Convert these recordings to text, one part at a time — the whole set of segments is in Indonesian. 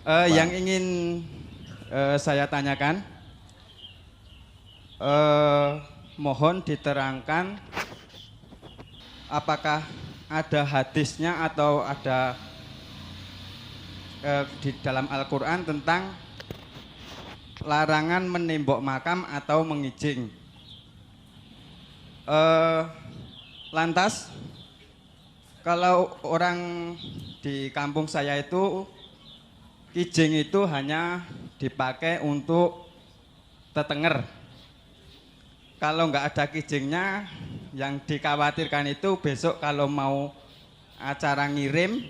Yang ingin saya tanyakan, mohon diterangkan apakah ada hadisnya atau ada di dalam Al-Quran tentang larangan menembok makam atau mengijing. Lantas, kalau orang di kampung saya itu, kijing itu hanya dipakai untuk tetenger. Kalau nggak ada kijingnya, yang dikhawatirkan itu besok kalau mau acara ngirim,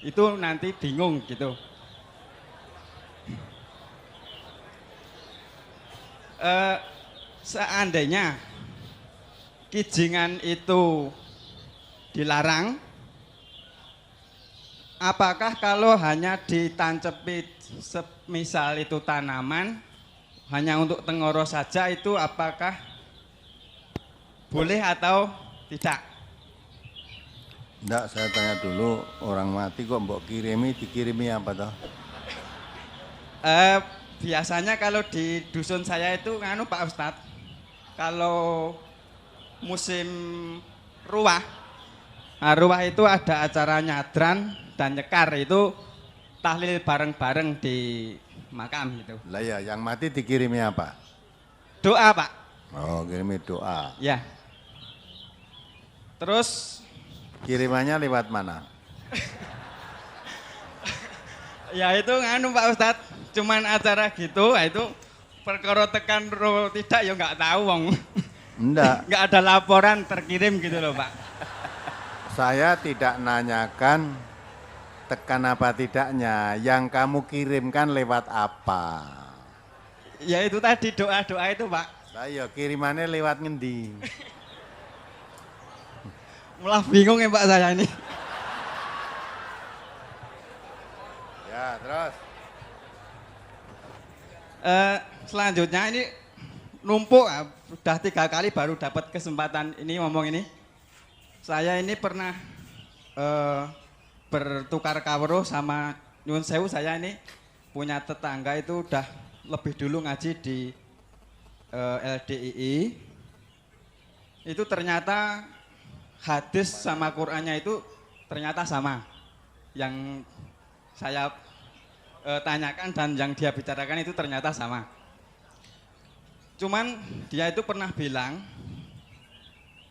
itu nanti bingung gitu. Seandainya kijingan itu dilarang, apakah kalau hanya ditancepi semisal itu tanaman, hanya untuk tengoro saja itu apakah boleh atau tidak? Enggak, saya tanya dulu, orang mati kok mbok dikirimi apa toh? Biasanya kalau di dusun saya itu nganu Pak Ustadz, kalau musim ruah, ruah itu ada acara nyadran dan nyekar, itu tahlil bareng-bareng di makam gitu. Lah ya, yang mati dikirimi apa? Doa Pak. Oh, kirimi doa. Ya. Terus Kirimannya lewat mana? ya itu nganu Pak Ustadz, cuman acara gitu, itu perkara tekan ro tidak ya nggak tahu wong. Enggak, Nggak ada laporan terkirim gitu loh Pak. saya tidak nanyakan tekan apa tidaknya, yang kamu kirimkan lewat apa? Ya itu tadi doa-doa itu Pak. Lah ya, kirimannya lewat ngendi? Malah bingung ya Pak saya ini. Ya, terus. Selanjutnya ini numpuk, sudah 3 kali baru dapat kesempatan ini ngomong ini. Saya ini pernah bertukar kawruh sama nyuwun sewu, saya ini punya tetangga itu udah lebih dulu ngaji di LDII. Itu ternyata hadis sama Qur'annya itu ternyata sama. Yang saya tanyakan dan yang dia bicarakan itu ternyata sama. Cuman dia itu pernah bilang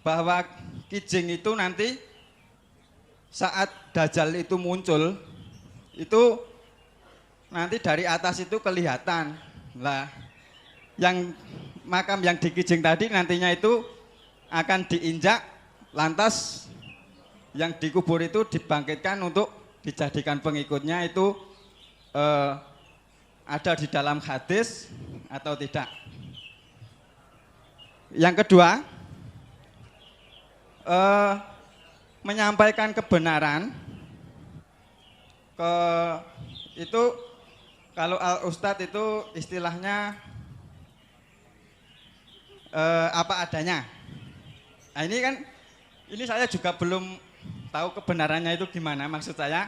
bahwa kijing itu nanti saat Dajjal itu muncul, itu nanti dari atas itu kelihatan. Lah, yang makam yang di kijing tadi nantinya itu akan diinjak, lantas yang dikubur itu dibangkitkan untuk dijadikan pengikutnya, itu ada di dalam hadis atau tidak. Yang kedua, menyampaikan kebenaran itu kalau Al Ustadz itu istilahnya apa adanya. Nah ini saya juga belum tahu kebenarannya itu gimana. Maksud saya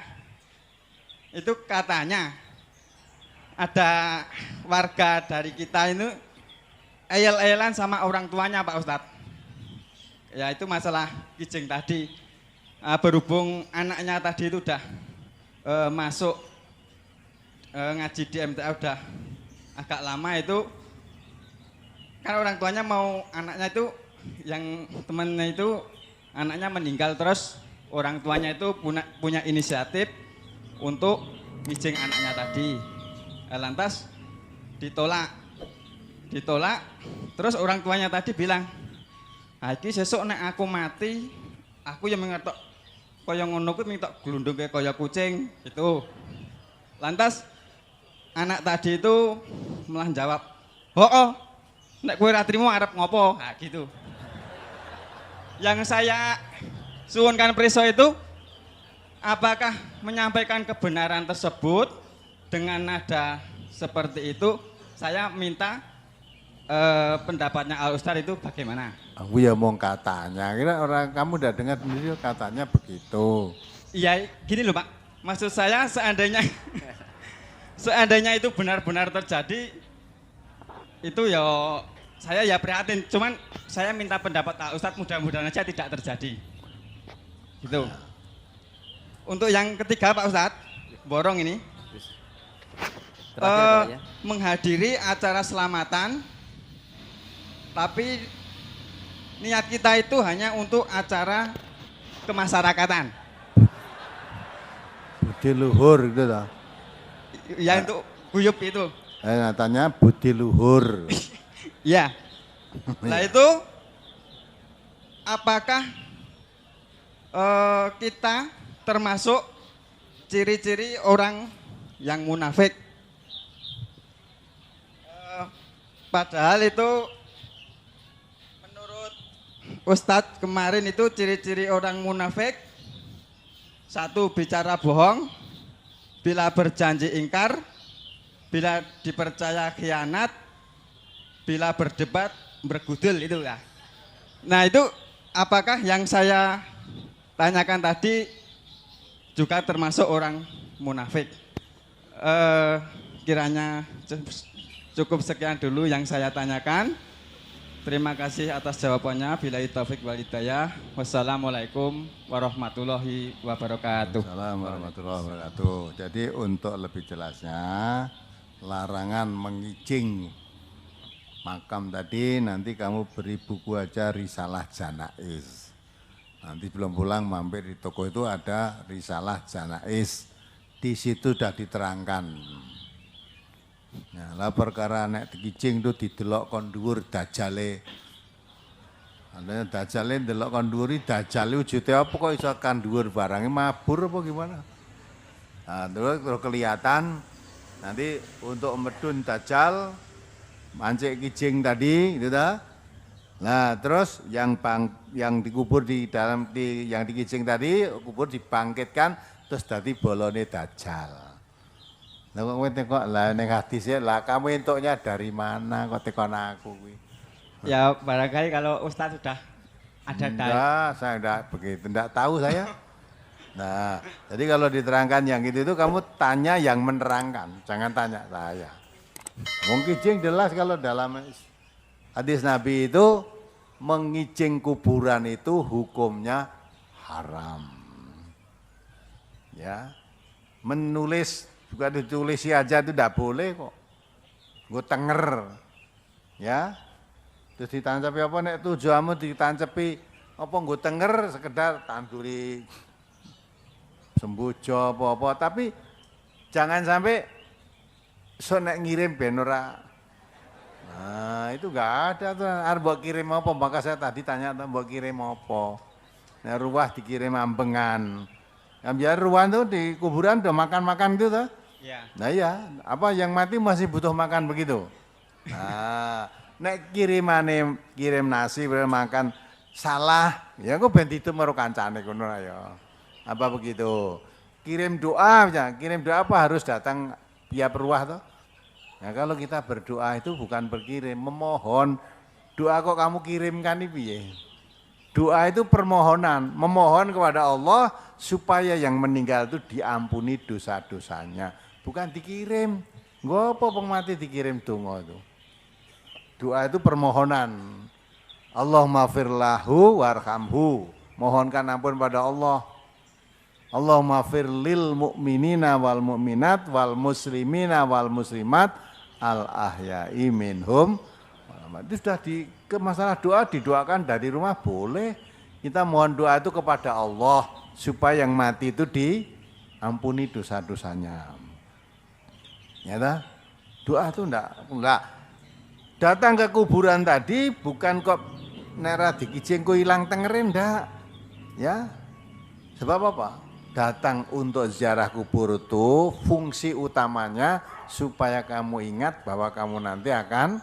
itu katanya ada warga dari kita ini eyel-eyelan sama orang tuanya Pak Ustadz. Ya itu masalah kijing tadi. Berhubung anaknya tadi itu udah masuk ngaji di MTA udah agak lama, itu kan orang tuanya mau anaknya itu, yang temannya itu anaknya meninggal, terus orang tuanya itu punya inisiatif untuk mijing anaknya tadi. Lantas ditolak, terus orang tuanya tadi bilang, iki sesuk nek aku mati, aku yang mengetok kaya ngono kuwi minta glundung kaya kucing gitu. Lantas anak tadi itu malah jawab, "Oh, nek kowe ra trimo arep ngopo?" Nah, gitu. Yang saya suwunkan preso itu, apakah menyampaikan kebenaran tersebut dengan nada seperti itu? Saya minta pendapatnya Al Ustadz itu bagaimana? Aku ya mau katanya, kira orang kamu udah dengar sendiri katanya begitu. Iya, gini loh Pak. Maksud saya seandainya seandainya itu benar-benar terjadi, itu ya saya ya prihatin. Cuman saya minta pendapat Pak Ustadz, mudah-mudahan aja tidak terjadi. Gitu. Untuk yang ketiga Pak Ustadz, borong ini. Terakhir Pak ya. Menghadiri acara selamatan, tapi niat kita itu hanya untuk acara kemasyarakatan. Budi luhur gitu toh. Ya untuk guyup itu. Katanya budi luhur. Ya. Nah itu apakah kita termasuk ciri-ciri orang yang munafik? Padahal itu menurut Ustadz kemarin itu ciri-ciri orang munafik: satu, bicara bohong, bila berjanji ingkar, bila dipercaya khianat, bila berdebat bergudul, itu ya. Nah itu apakah yang saya tanyakan tadi juga termasuk orang munafik? Kiranya cukup sekian dulu yang saya tanyakan. Terima kasih atas jawabannya. Billahi taufik wal hidayah. Wassalamualaikum warahmatullahi wabarakatuh. Assalamualaikum warahmatullahi wabarakatuh. Jadi untuk lebih jelasnya, larangan mengicing makam tadi nanti kamu beri buku aja Risalah Janaiz. Nanti belum pulang mampir di toko itu ada Risalah Janaiz. Di situ sudah diterangkan. Nah, lah perkara nek dikicing itu didelok kon dhuwur dajale. Andane dajale ndelok kon dhuwuri dajale wujude apa kok iso kan dhuwur barange mabur apa gimana? Nah, terus kelihatan nanti untuk medun dajal mancik kicing tadi itu dah. Nah, terus yang dikubur di dalam yang dikicing tadi kubur dibangkitkan terus dadi bolone dajal. Lah kok lah ning hadis ya, lah kamu entuknya dari mana kok tekon aku kuwi? Ya barangkali kalau Ustadz sudah ada Enggak, saya enggak begitu, enggak tahu saya. Nah, jadi kalau diterangkan yang itu kamu tanya yang menerangkan, jangan tanya saya. Wong kijing jelas kalau dalam hadis Nabi itu mengicing kuburan itu hukumnya haram. Ya. Menulis juga ditulisi aja itu tidak boleh kok. Gue tenger. Ya. Terus ditancepi apa nek tujuanmu ditancepi apa gue tenger sekedar tanduri sembojo apa-apa, tapi jangan sampai so nek ngirim ben ora. Nah, itu enggak ada tuh. Arep mbok kirim apa? Maka saya tadi tanya mbok kirim apa. Nek ruwah dikirim ambengan. Yang biar ruwah tuh di kuburan udah makan-makan gitu tuh. Ya. Nah iya, apa yang mati masih butuh makan begitu. Nah, nek kirim nasi makan salah, ya kok ben itu karo kancane kono ya. Apa begitu? Kirim doa ya, kirim doa apa harus datang tiap ruah toh? Nah, kalau kita berdoa itu bukan berkirim, memohon. Doa kok kamu kirimkan ini piye? Doa itu permohonan, memohon kepada Allah supaya yang meninggal itu diampuni dosa-dosanya, bukan dikirim. Nggo apa wong mati dikirim donga itu. Doa itu permohonan. Allahumma firlahu warhamhu. Mohonkan ampun pada Allah. Allahumma fir lil mu'minina wal mu'minat wal muslimina wal muslimat al ahya'i minhum. Itu sudah ke masalah doa didoakan dari rumah boleh. Kita mohon doa itu kepada Allah supaya yang mati itu diampuni dosa-dosanya. Ya dah? Doa itu enggak datang ke kuburan tadi bukan kok nera dikicing ku hilang tengerin enggak. Ya. Sebab apa? Datang untuk ziarah kubur itu fungsi utamanya supaya kamu ingat bahwa kamu nanti akan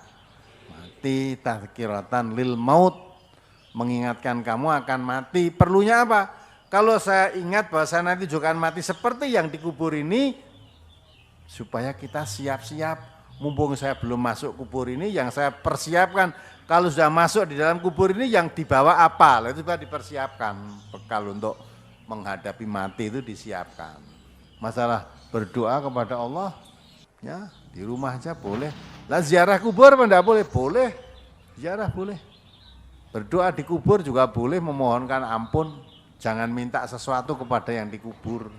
mati, tazkiratan lil maut, mengingatkan kamu akan mati. Perlunya apa? Kalau saya ingat bahwa saya nanti juga akan mati seperti yang dikubur ini, supaya kita siap-siap. Mumpung saya belum masuk kubur ini, yang saya persiapkan. Kalau sudah masuk di dalam kubur ini, yang dibawa apa? Lalu itu sudah dipersiapkan. Bekal untuk menghadapi mati itu disiapkan. Masalah berdoa kepada Allah, Ya, di rumah aja boleh. Lah ziarah kubur apa enggak boleh? Boleh. Ziarah boleh. Berdoa di kubur juga boleh, memohonkan ampun. Jangan minta sesuatu kepada yang dikubur.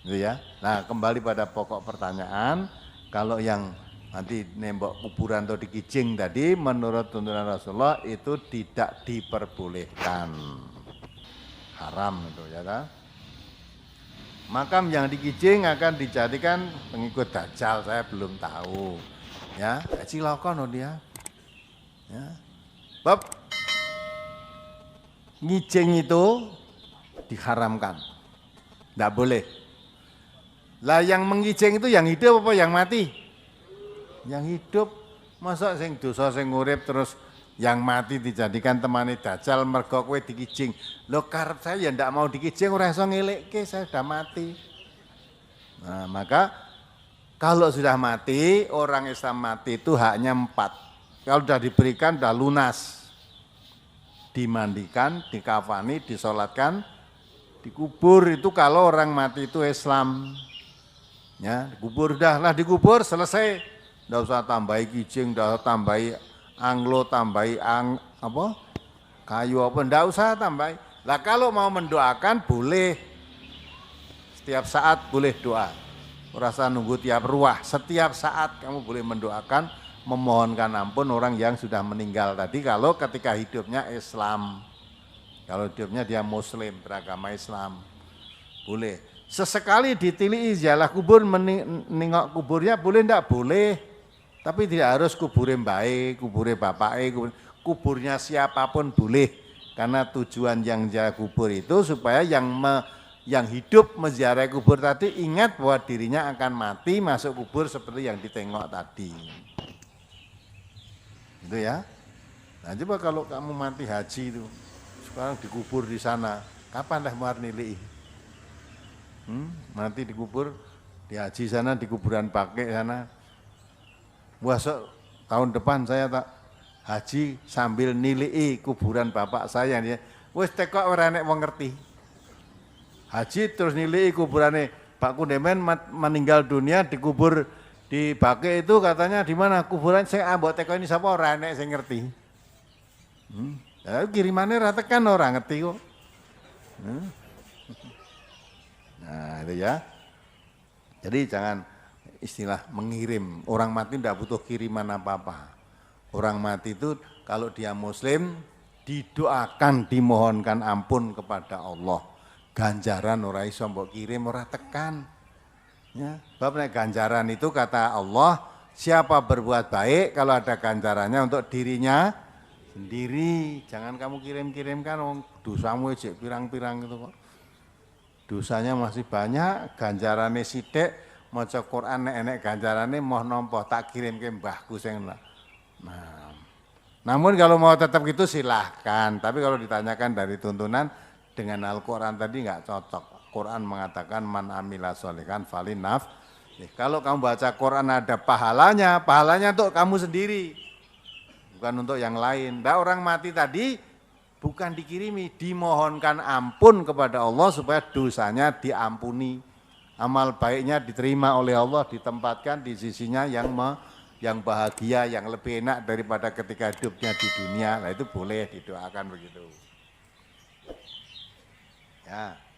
Gitu ya. Nah, kembali pada pokok pertanyaan, kalau yang nanti nembok kuburan atau dikijing tadi, menurut tuntunan Rasulullah itu tidak diperbolehkan. Haram itu ya kan. Makam yang dikijing akan dijadikan pengikut Dajjal, saya belum tahu. Ya, cilaka no dia. Ya. Bab ngijing itu diharamkan. Enggak boleh. Lah yang mengijing itu yang hidup apa yang mati? Yang hidup. Masa sing dosa sing urip terus yang mati dijadikan temani Dajjal mergo kowe dikijing. Lho karep saya ya ndak mau dikijing ora iso ngelekke, saya sudah mati. Nah, maka kalau sudah mati, orang Islam mati itu haknya 4. Kalau sudah diberikan sudah lunas. Dimandikan, dikafani, disolatkan, dikubur itu kalau orang mati itu Islam. Ya, dikubur dikubur selesai. Enggak usah tambahi kijing, enggak usah tambahi anglo, tambahi kayu apa, enggak usah tambahi. Lah kalau mau mendoakan boleh. Setiap saat boleh doa. Rasa nunggu tiap ruah, setiap saat kamu boleh mendoakan, memohonkan ampun orang yang sudah meninggal tadi kalau ketika hidupnya Islam. Kalau hidupnya dia muslim, beragama Islam. Boleh. Sesekali ditili ziarah kubur, menengok kuburnya boleh enggak? Boleh. Tapi tidak harus kuburnya baik, kuburnya bapaknya, kuburnya siapapun boleh. Karena tujuan yang ziarah kubur itu supaya yang hidup menziarahi kubur tadi ingat bahwa dirinya akan mati masuk kubur seperti yang ditengok tadi. Itu ya. Nah coba kalau kamu mati haji itu, sekarang dikubur di sana, kapan dah mau nilai? Mati dikubur di haji sana, di kuburan pakai sana. Besok tahun depan saya tak haji sambil nilai kuburan bapak saya. Wes tekok ora nek wong ngerti. Haji terus nilai kuburannya Pak Kundemen meninggal dunia dikubur di Bake itu katanya di mana kuburan saya mbok teko ini sapa ora nek sing ngerti. Ya kirimane ra tekan ora ngerti kok. Nah, itu ya. Jadi jangan istilah mengirim. Orang mati tidak butuh kiriman apa-apa. Orang mati itu kalau dia muslim didoakan, dimohonkan ampun kepada Allah. Ganjaran ora iso mbok kirim ora tekan. Ya, bab nek ganjaran itu kata Allah, siapa berbuat baik kalau ada ganjarannya untuk dirinya sendiri. Jangan kamu kirim-kirimkan dosamu cek pirang-pirang gitu kok. Dosanya masih banyak, ganjarannya sithik, maca Quran nek enek ganjarannya moh nampa tak kirimke mbahku sing. Nah. Namun kalau mau tetap gitu silahkan, tapi kalau ditanyakan dari tuntunan dengan Al-Quran tadi nggak cocok. Quran mengatakan man amila sholihan falinaf. Kalau kamu baca Quran ada pahalanya, pahalanya untuk kamu sendiri. Bukan untuk yang lain. Nah, orang mati tadi bukan dikirimi, dimohonkan ampun kepada Allah supaya dosanya diampuni. Amal baiknya diterima oleh Allah, ditempatkan di sisinya yang bahagia, yang lebih enak daripada ketika hidupnya di dunia. Nah itu boleh didoakan begitu. Ya.